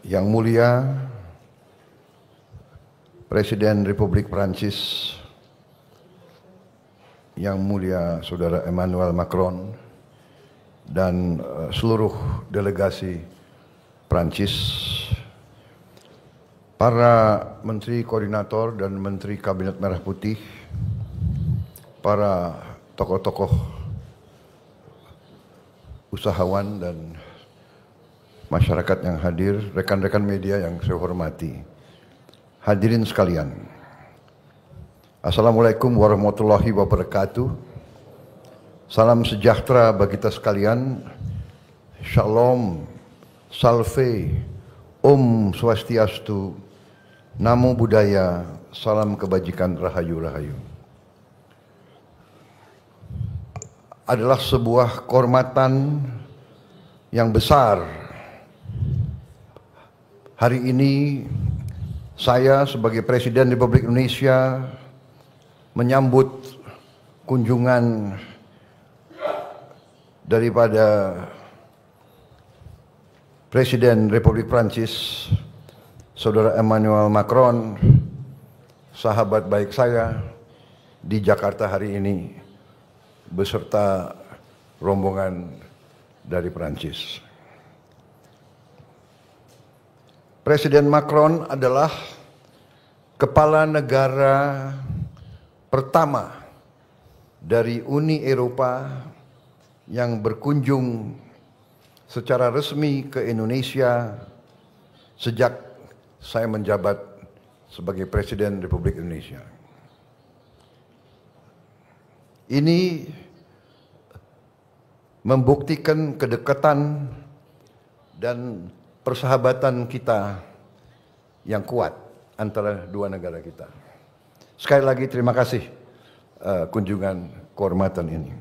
Yang mulia Presiden Republik Prancis, Yang mulia Saudara Emmanuel Macron, dan seluruh delegasi Prancis, para Menteri Koordinator dan Menteri Kabinet Merah Putih, para tokoh-tokoh usahawan dan masyarakat yang hadir, rekan-rekan media yang saya hormati, hadirin sekalian, Assalamualaikum warahmatullahi wabarakatuh. Salam sejahtera bagi kita sekalian. Shalom, Salve, Om Swastiastu, Namo Buddhaya, salam kebajikan, rahayu-rahayu. Adalah sebuah kehormatan yang besar hari ini saya sebagai Presiden Republik Indonesia menyambut kunjungan daripada Presiden Republik Prancis, Saudara Emmanuel Macron, sahabat baik saya di Jakarta hari ini, beserta rombongan dari Prancis. Presiden Macron adalah kepala negara pertama dari Uni Eropa yang berkunjung secara resmi ke Indonesia sejak saya menjabat sebagai Presiden Republik Indonesia. Ini membuktikan kedekatan dan persahabatan kita yang kuat antara dua negara kita. Sekali lagi terima kasih kunjungan kehormatan ini.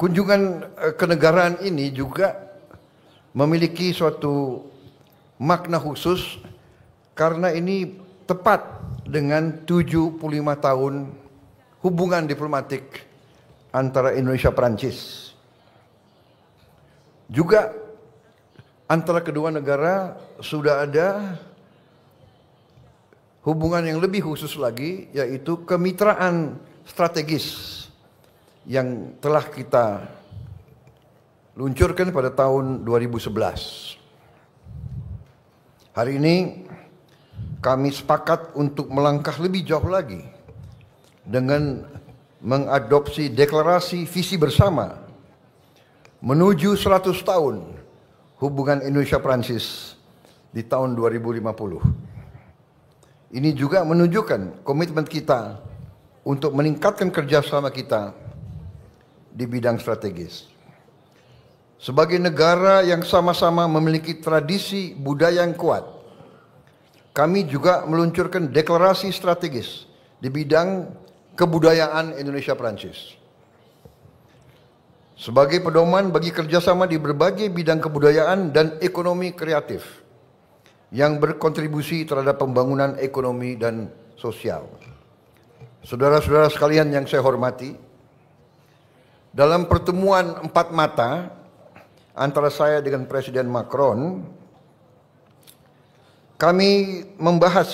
Kunjungan kenegaraan ini juga memiliki suatu makna khusus karena ini tepat dengan 75 tahun hubungan diplomatik antara Indonesia Prancis. Juga antara kedua negara sudah ada hubungan yang lebih khusus lagi, yaitu kemitraan strategis yang telah kita luncurkan pada tahun 2011. Hari ini kami sepakat untuk melangkah lebih jauh lagi dengan mengadopsi deklarasi visi bersama menuju 100 tahun hubungan Indonesia-Prancis di tahun 2050. Ini juga menunjukkan komitmen kita untuk meningkatkan kerjasama kita di bidang strategis. Sebagai negara yang sama-sama memiliki tradisi budaya yang kuat, kami juga meluncurkan deklarasi strategis di bidang kebudayaan Indonesia-Prancis. Sebagai pedoman bagi kerjasama di berbagai bidang kebudayaan dan ekonomi kreatif yang berkontribusi terhadap pembangunan ekonomi dan sosial. Saudara-saudara sekalian yang saya hormati, dalam pertemuan empat mata antara saya dengan Presiden Macron, kami membahas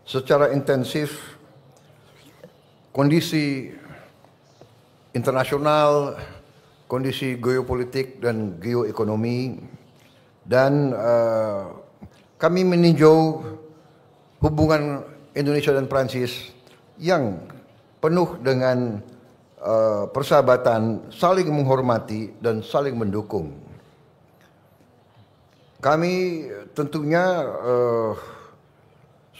secara intensif kondisi internasional, kondisi geopolitik dan geoekonomi, dan kami meninjau hubungan Indonesia dan Prancis yang penuh dengan persahabatan, saling menghormati dan saling mendukung. Kami tentunya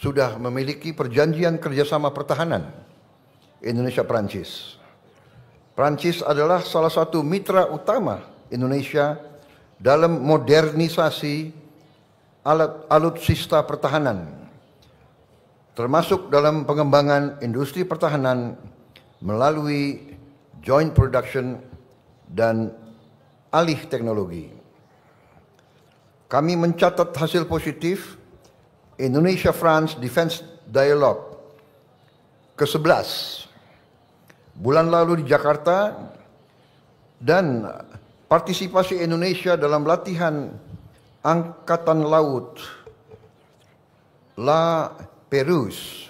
sudah memiliki perjanjian kerjasama pertahanan Indonesia-Prancis. Prancis adalah salah satu mitra utama Indonesia dalam modernisasi alutsista pertahanan, termasuk dalam pengembangan industri pertahanan melalui joint production dan alih teknologi. Kami mencatat hasil positif Indonesia-France Defense Dialogue ke-11 bulan lalu di Jakarta, dan partisipasi Indonesia dalam latihan Angkatan Laut La Perouse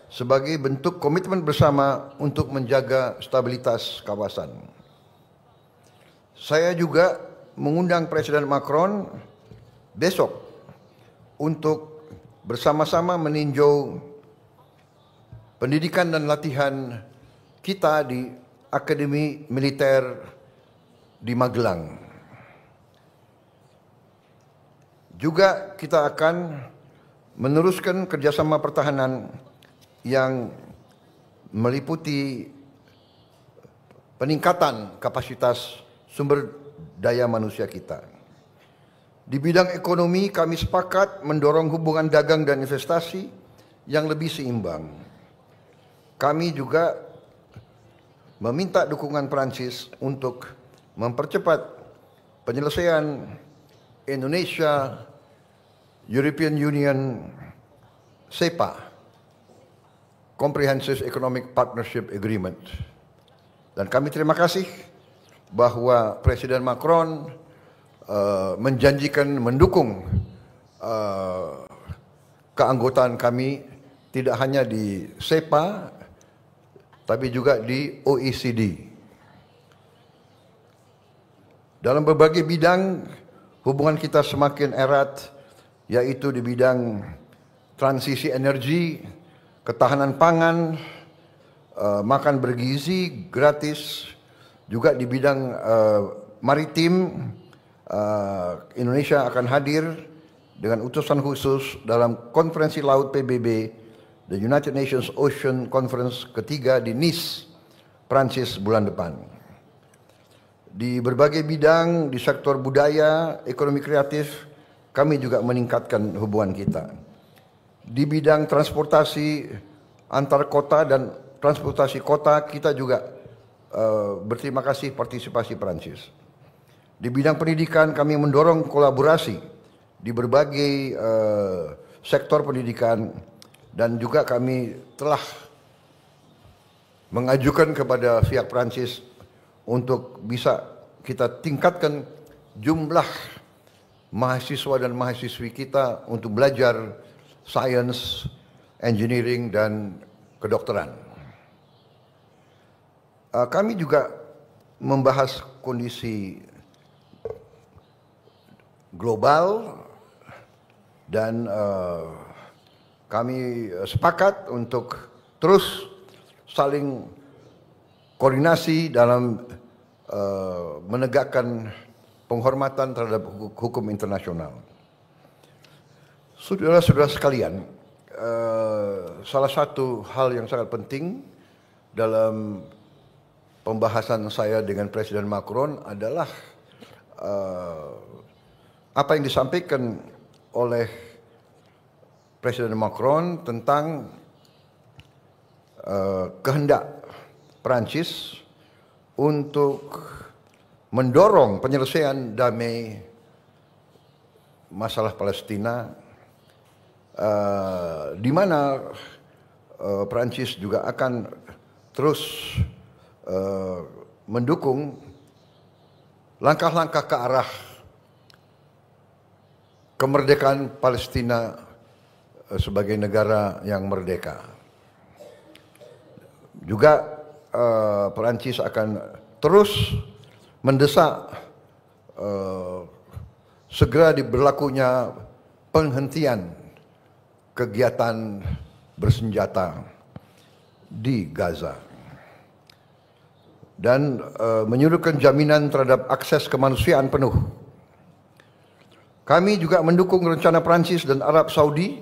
sebagai bentuk komitmen bersama untuk menjaga stabilitas kawasan. Saya juga mengundang Presiden Macron besok untuk bersama-sama meninjau pendidikan dan latihan kita di Akademi Militer di Magelang. Juga kita akan meneruskan kerjasama pertahanan yang meliputi peningkatan kapasitas sumber daya manusia kita. Di bidang ekonomi kami sepakat mendorong hubungan dagang dan investasi yang lebih seimbang. Kami juga meminta dukungan Prancis untuk mempercepat penyelesaian Indonesia European Union CEPA, Comprehensive Economic Partnership Agreement. Dan kami terima kasih bahwa Presiden Macron menjanjikan mendukung keanggotaan kami tidak hanya di CEPA tapi juga di OECD. Dalam berbagai bidang hubungan kita semakin erat, yaitu di bidang transisi energi, ketahanan pangan, makan bergizi gratis, juga di bidang maritim. Indonesia akan hadir dengan utusan khusus dalam konferensi laut PBB, the United Nations Ocean Conference ketiga di Nice, Prancis bulan depan. Di berbagai bidang, di sektor budaya, ekonomi kreatif, kami juga meningkatkan hubungan kita. Di bidang transportasi antar kota dan transportasi kota, kita juga berterima kasih partisipasi Prancis. Di bidang pendidikan kami mendorong kolaborasi di berbagai sektor pendidikan dan juga kami telah mengajukan kepada pihak Prancis untuk bisa kita tingkatkan jumlah mahasiswa dan mahasiswi kita untuk belajar sains, engineering dan kedokteran. Kami juga membahas kondisi global dan kami sepakat untuk terus saling koordinasi dalam menegakkan penghormatan terhadap hukum internasional. Saudara-saudara sekalian, salah satu hal yang sangat penting dalam pembahasan saya dengan Presiden Macron adalah apa yang disampaikan oleh Presiden Macron tentang kehendak Prancis untuk mendorong penyelesaian damai masalah Palestina, di mana Prancis juga akan terus mendukung langkah-langkah ke arah kemerdekaan Palestina sebagai negara yang merdeka. Juga Perancis akan terus mendesak segera diberlakunya penghentian kegiatan bersenjata di Gaza dan menyuruhkan jaminan terhadap akses kemanusiaan penuh. Kami juga mendukung rencana Prancis dan Arab Saudi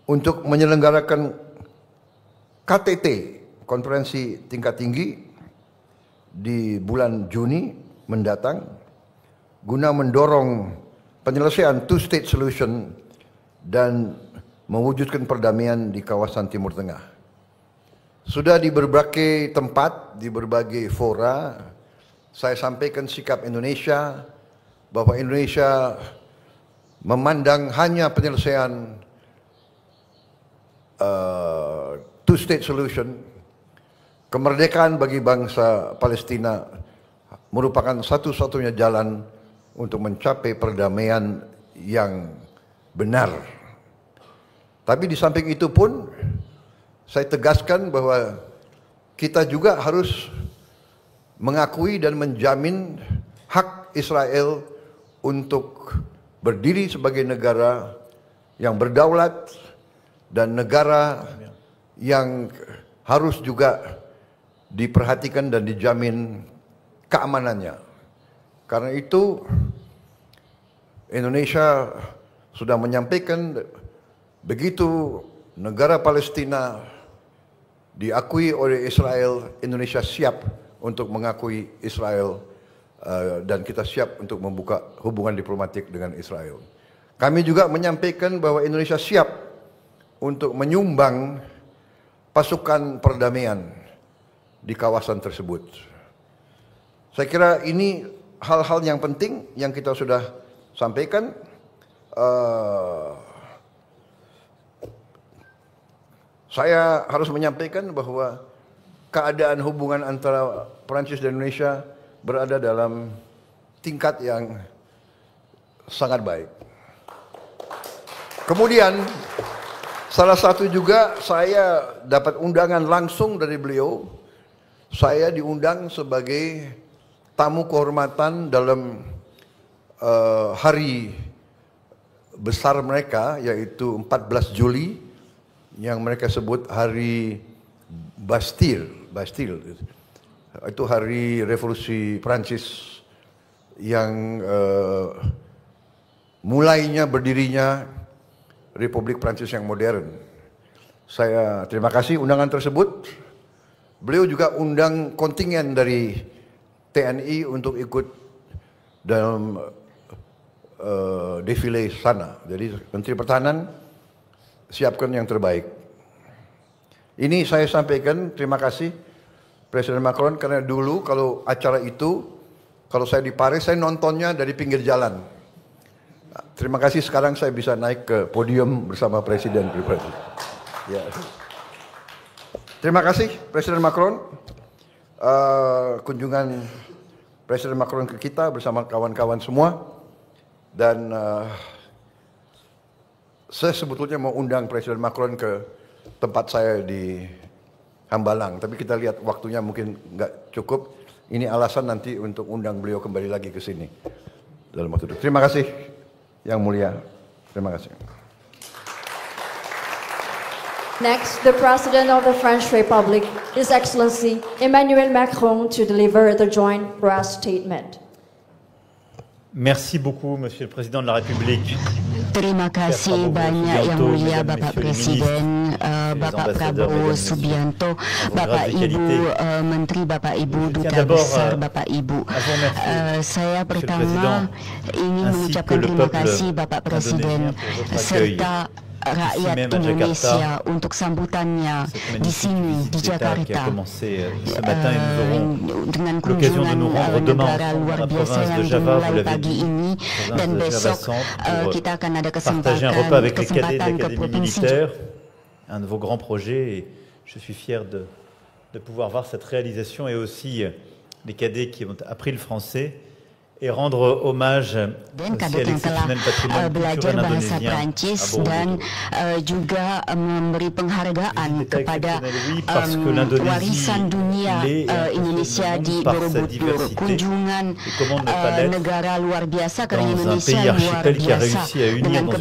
untuk menyelenggarakan KTT, konferensi tingkat tinggi di bulan Juni mendatang guna mendorong penyelesaian two-state solution dan mewujudkan perdamaian di kawasan Timur Tengah. Sudah di berbagai tempat, di berbagai fora, saya sampaikan sikap Indonesia bahwa Indonesia memandang hanya penyelesaian two-state solution, kemerdekaan bagi bangsa Palestina merupakan satu-satunya jalan untuk mencapai perdamaian yang benar. Tapi di samping itu pun saya tegaskan bahwa kita juga harus mengakui dan menjamin hak Israel untuk berdiri sebagai negara yang berdaulat dan negara yang harus juga diperhatikan dan dijamin keamanannya. Karena itu Indonesia sudah menyampaikan begitu negara Palestina diakui oleh Israel, Indonesia siap untuk mengakui Israel dan kita siap untuk membuka hubungan diplomatik dengan Israel. Kami juga menyampaikan bahwa Indonesia siap untuk menyumbang pasukan perdamaian di kawasan tersebut. Saya kira ini hal-hal yang penting yang kita sudah sampaikan. Saya harus menyampaikan bahwa keadaan hubungan antara Perancis dan Indonesia berada dalam tingkat yang sangat baik. Kemudian salah satu juga saya dapat undangan langsung dari beliau. Saya diundang sebagai tamu kehormatan dalam hari besar mereka, yaitu 14 Juli yang mereka sebut hari Bastille. Itu hari revolusi Prancis yang mulainya berdirinya Republik Prancis yang modern. Saya terima kasih undangan tersebut. Beliau juga undang kontingen dari TNI untuk ikut dalam defile sana. Jadi Menteri Pertahanan siapkan yang terbaik. Ini saya sampaikan terima kasih Presiden Macron, karena dulu kalau acara itu, kalau saya di Paris, saya nontonnya dari pinggir jalan. Terima kasih sekarang saya bisa naik ke podium bersama Presiden pribadi. Ya. Terima kasih Presiden Macron. Kunjungan Presiden Macron ke kita bersama kawan-kawan semua. Dan saya sebetulnya mau undang Presiden Macron ke tempat saya di Hambalang, tapi kita lihat waktunya mungkin nggak cukup. Ini alasan nanti untuk undang beliau kembali lagi ke sini dalam waktu itu. Terima kasih yang mulia. Terima kasih. Next, the President of the French Republic, His Excellency Emmanuel Macron, to deliver the joint press statement. Merci beaucoup, Monsieur le Président de la République. Terima kasih banyak Yang Mulia Bapak Presiden, Bapak Prabowo Subianto, Bapak Ibu Menteri, Bapak Ibu Duta Besar, Bapak Ibu. Saya pertama ingin mengucapkan terima kasih Bapak Presiden serta rakyat Indonesia untuk sambutannya di sini di Jakarta dengan kunjungan negara luar biasa yang dimulai pagi ini, dan besok kita akan ada kesempatan ke provinsi. Un de vos grands projets, et je suis fier de pouvoir voir cette réalisation, et aussi les cadets qui ont appris le français et rendre hommage aussi à l'exceptionnel patrimoine culturel indonésien dan juga memberi penghargaan kepada warisan dunia Indonesia di Borobudur. Kunjungan negara luar biasa, karena Indonesia luar biasa dengan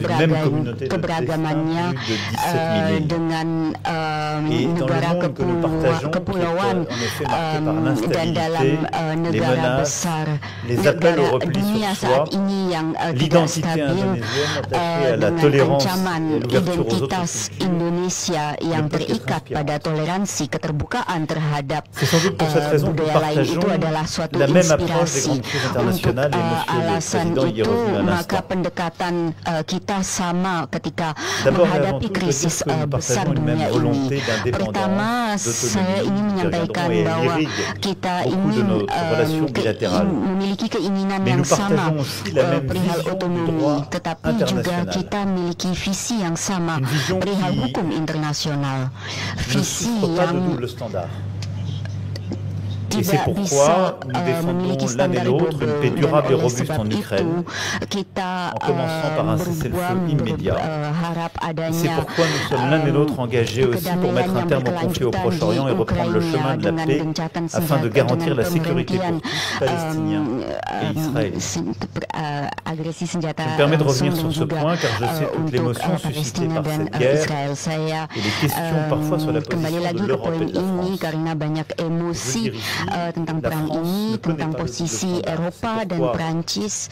keberagamannya, dengan negara kepulauan dan dalam negara besar. Dunia saat ini yang tidak stabil, dengan ancaman identitas Indonesia yang terikat pada toleransi, keterbukaan terhadap budaya lain, itu adalah suatu inspirasi. Untuk alasan itu, maka pendekatan kita sama ketika menghadapi krisis besar dunia ini. Pertama, saya ingin menyampaikan bahwa kita ingin memiliki keinginan yang sama perihal otonomi, tetapi juga kita memiliki visi yang sama perihal hukum internasional, visi yang Et c'est pourquoi nous défendons l'un et l'autre une paix durable et robuste en Ukraine, en commençant par un cessez-le-feu immédiat. Et c'est pourquoi nous sommes l'un et l'autre engagés aussi pour mettre un terme au conflit au Proche-Orient et reprendre le chemin de la paix afin de garantir la sécurité pour tous, Palestiniens et Israéliens. Je me permets de revenir sur ce point car je sais toute l'émotion suscitée par cette guerre et les questions parfois sur la position de l'Europe et de la France. Karena banyak emosi tentang perang ini, tentang posisi Eropa dan Prancis.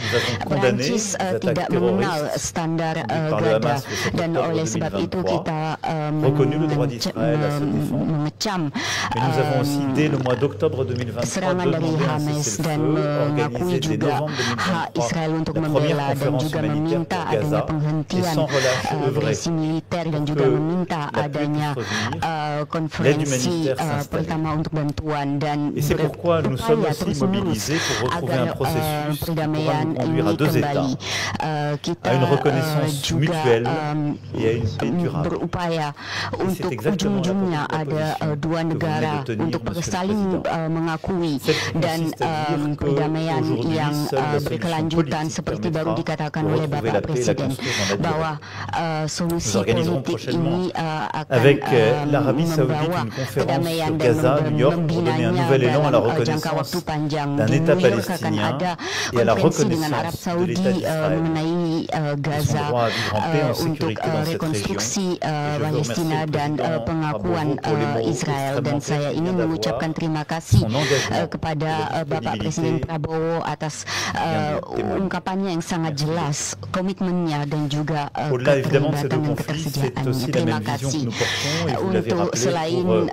Prancis tidak mengenal standar Gaza dan oleh sebab itu kita mengecam serangan dari Hamas dan mengakui juga hak Israel untuk membela dan juga meminta adanya penghentian agresi militer dan juga meminta adanya konferensi pertama untuk bantuan dan berupaya terus menerus agar perdamaian ini kembali. Kita juga berupaya untuk ujung-ujungnya ada dua negara untuk saling mengakui dan perdamaian yang berkelanjutan seperti baru dikatakan oleh Bapak Presiden bahwa solusi politik ini akan membawa perdamaian dan membinanya dalam jangka waktu panjang. Di New York akan ada konferensi dengan Arab Saudi mengenai Gaza untuk rekonstruksi Palestina dan pengakuan Israel, dan saya ingin mengucapkan terima kasih kepada Bapak Presiden Prabowo atas ungkapannya yang sangat jelas, komitmennya dan juga keterlibatan dan ketersediaannya. Terima kasih. Untuk selain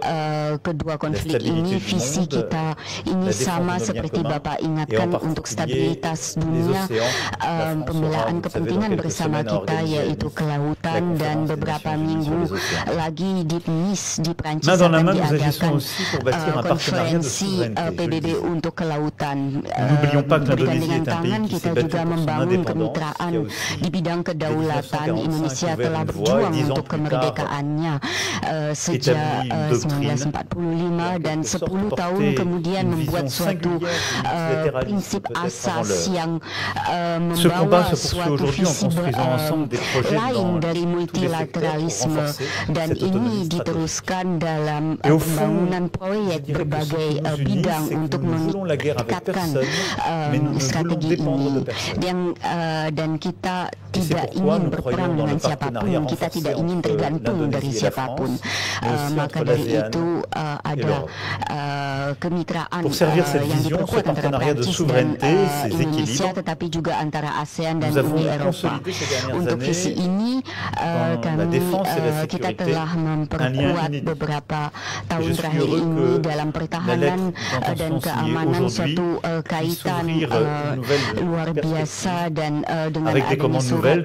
kedua konflik ini, visi kita ini sama seperti Bapak ingatkan untuk stabilitas dunia, pembelaan kepentingan bersama kita yaitu kelautan, dan beberapa minggu lagi di Nice di Prancis akan diadakan konferensi PBB untuk kelautan. Bergandengan tangan kita juga membangun kemitraan di bidang kedaulatan. Indonesia telah berjuang untuk kemerdekaannya sejak 1945 dan 10 tahun kemudian membuat suatu prinsip asas yang membawa suatu visi lain dari multilateralisme, dan ini diteruskan dalam pembangunan proyek berbagai bidang untuk meningkatkan strategi ini. Dan kita tidak ingin berperang dengan siapapun, kita tidak ingin tergantung dari siapapun. Maka dari itu ada kemitraan yang diperkuat antara Prancis dan Indonesia, tetapi juga antara ASEAN dan Uni Eropa. Untuk visi ini kita telah memperkuat beberapa tahun terakhir ini dalam pertahanan dan keamanan, suatu kaitan luar biasa, dan dengan adanya surat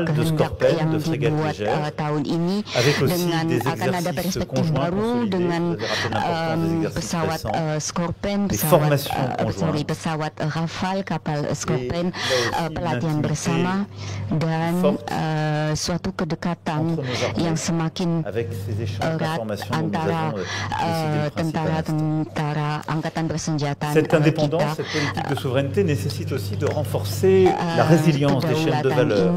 kehendak yang dibuat tahun ini, dengan akan ada perspektif baru dengan pesawat Scorpion, pesawat Rafale, kapal Scorpion, pelatihan bersama, dan suatu kedekatan yang semakin erat antara tentara angkatan bersenjata kita. Cette politique de souveraineté nécessite aussi de renforcer la résilience des chaînes de valeur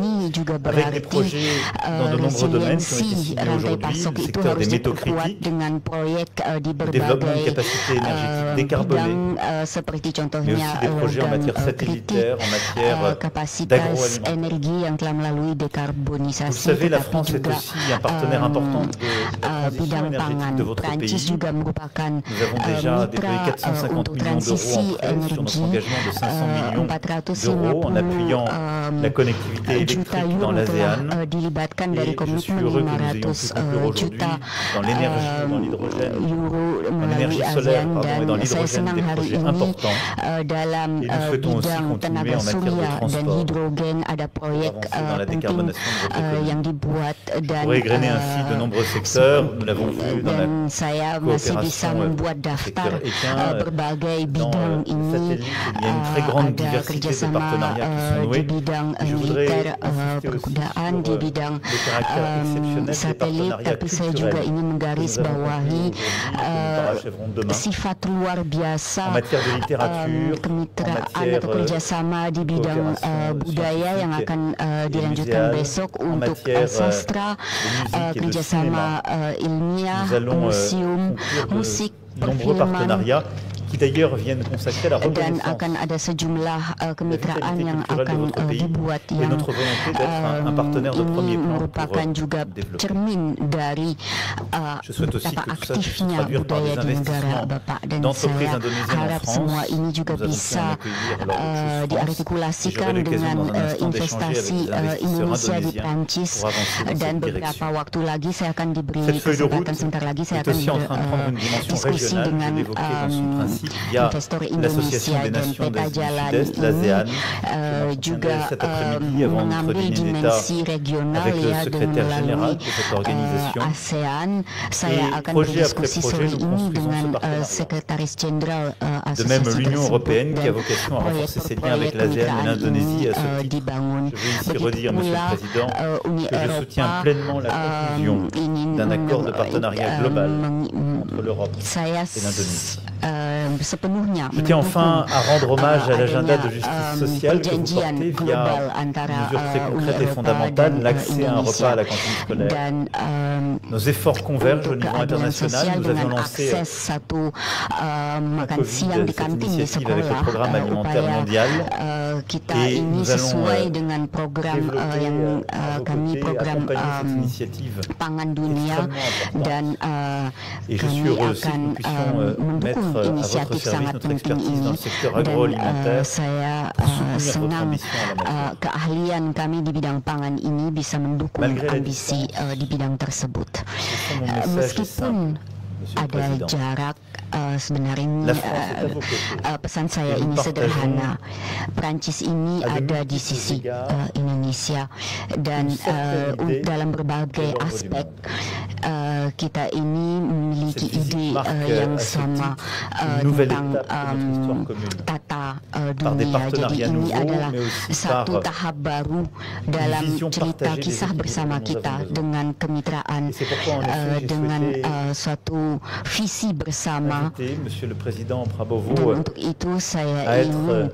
avec des projets dans de nombreux domaines qui ont été signés aujourd'hui, le secteur des métaux critiques, le développement de capacités énergétiques décarbonées, mais aussi des projets en matière satellitaire, en matière d'agroalimentaire. Vous savez, la France est aussi un partenaire important de la transition énergétique de votre pays. Nous avons déjà déployé 450 millions d'euros en prêt sur notre engagement de 500 millions d'euros en appuyant la connectivité électrique dans l'ASEAN. Et je suis heureux que nous ayons pu conclure aujourd'hui dans l'énergie, dans l'hydrogène, dans l'énergie solaire et dans l'hydrogène des projets importants. Et nous souhaitons aussi continuer en matière de transport pour avancer dans la décarbonation de votre économie. Pour égrener ainsi de nombreux secteurs, nous l'avons vu dans la coopération au secteur équin, dans le satellite, il y a une très grande diversité de partenariats qui sont noués. Et je voudrais insister aussi sur le caractère exceptionnel des partenariats culturels que nous avons aujourd'hui et que nous parachèverons demain bersifat luar biasa. En matière de littérature, Kemitraan en matière atau kerjasama di bidang budaya yang akan dilanjutkan besok untuk sastra, kerjasama ilmiah, museum, musik, perfilman, qui d'ailleurs viennent consacrer la dan reconnaissance akan ada sejumlah kemitraan yang akan dibuat yang merupakan juga cermin dari betapa aktifnya budaya di negara Bapak, dan saya harap semua ini juga bisa diartikulasikan dengan investasi Indonesia di Prancis, dan beberapa waktu lagi saya akan diberi kesempatan, sebentar lagi saya akan berdiskusi dengan investor Indonesia, dan peta jalan ini juga mengambil dimensi regional ya, dengan melalui ASEAN. Saya akan berdiskusi sore ini dengan Sekretaris Jenderal asosiasi tersebut, dan proyek-proyek kemitraan ini dibangun. Begitu pula Uni Eropa ingin saya sepenuhnya Je tiens enfin à rendre hommage à l'agenda de justice sociale que vous portez via une mesure très concrète et fondamentale, l'accès à un repas à la cantine scolaire. Nos efforts convergent au niveau international. Nous avions lancé cette initiative avec le programme alimentaire mondial, et nous allons accompagner cette initiative extrêmement importante. Et je suis heureux aussi que nous puissions mettre à votre service notre expertise dans le secteur agroalimentaire. Saya senang keahlian kami di bidang pangan ini bisa mendukung ambisi di bidang tersebut. Meskipun ada jarak, sebenarnya pesan saya ini sederhana. Prancis ini ada di sisi Indonesia, dan dalam berbagai aspek kita ini memiliki ide yang sama tentang tata dunia. Jadi ini adalah satu tahap baru dalam cerita kisah bersama kita dengan kemitraan, dengan suatu visi bersama. Dan untuk itu saya ingin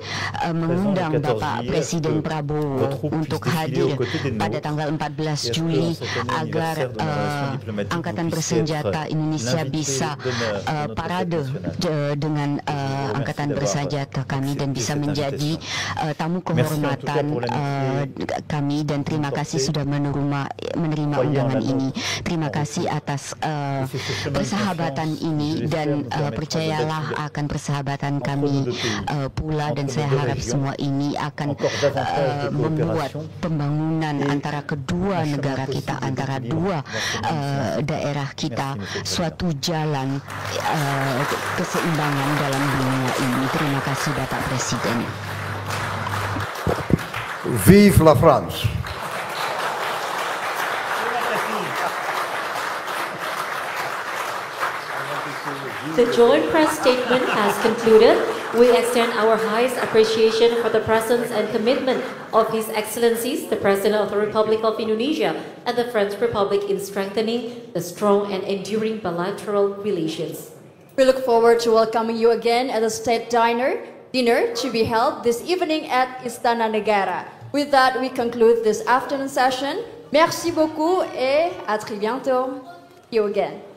mengundang Bapak Presiden Prabowo untuk hadir pada tanggal 14 Juli agar Angkatan Bersenjata Indonesia bisa parade dengan Angkatan Bersenjata kami, dan bisa menjadi tamu kehormatan kami. Dan terima kasih sudah menerima undangan ini. Terima kasih atas persahabatan ini, dan percayalah akan persahabatan kami pula, dan saya harap semua ini akan membuat pembangunan antara kedua negara kita, antara dua daerah kita, suatu jalan keseimbangan dalam dunia ini. Terima kasih Bapak Presiden. Vive la France. The joint press statement has concluded. We extend our highest appreciation for the presence and commitment of His Excellencies, the President of the Republic of Indonesia and the French Republic in strengthening the strong and enduring bilateral relations. We look forward to welcoming you again at the state dinner to be held this evening at Istana Negara. With that, we conclude this afternoon session. Merci beaucoup et à très bientôt. See you again.